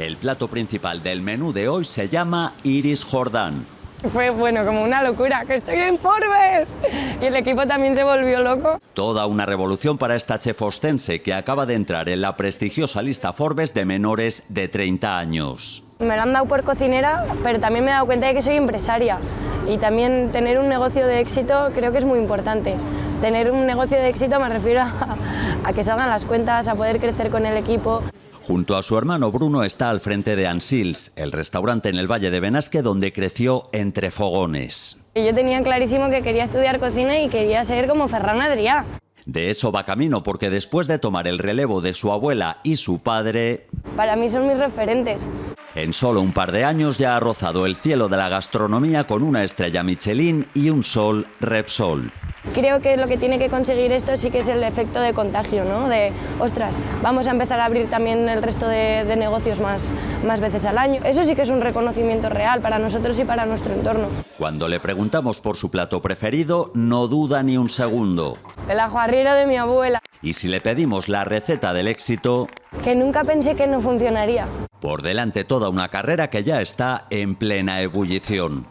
El plato principal del menú de hoy se llama Iris Jordán. Fue bueno, como una locura, que estoy en Forbes. Y el equipo también se volvió loco. Toda una revolución para esta chef ostense que acaba de entrar en la prestigiosa lista Forbes de menores de 30 años. Me lo han dado por cocinera, pero también me he dado cuenta de que soy empresaria. Y también tener un negocio de éxito creo que es muy importante. Tener un negocio de éxito me refiero a que salgan las cuentas, a poder crecer con el equipo. Junto a su hermano Bruno está al frente de Ansils, el restaurante en el Valle de Benasque donde creció entre fogones. Yo tenía clarísimo que quería estudiar cocina y quería ser como Ferran Adrià. De eso va camino porque después de tomar el relevo de su abuela y su padre, para mí son mis referentes. En solo un par de años ya ha rozado el cielo de la gastronomía con una estrella Michelin y un sol Repsol. Creo que lo que tiene que conseguir esto sí que es el efecto de contagio, ¿no? De, ostras, vamos a empezar a abrir también el resto de negocios más veces al año. Eso sí que es un reconocimiento real para nosotros y para nuestro entorno. Cuando le preguntamos por su plato preferido, no duda ni un segundo. El ajuarriero de mi abuela. Y si le pedimos la receta del éxito, que nunca pensé que no funcionaría. Por delante toda una carrera que ya está en plena ebullición.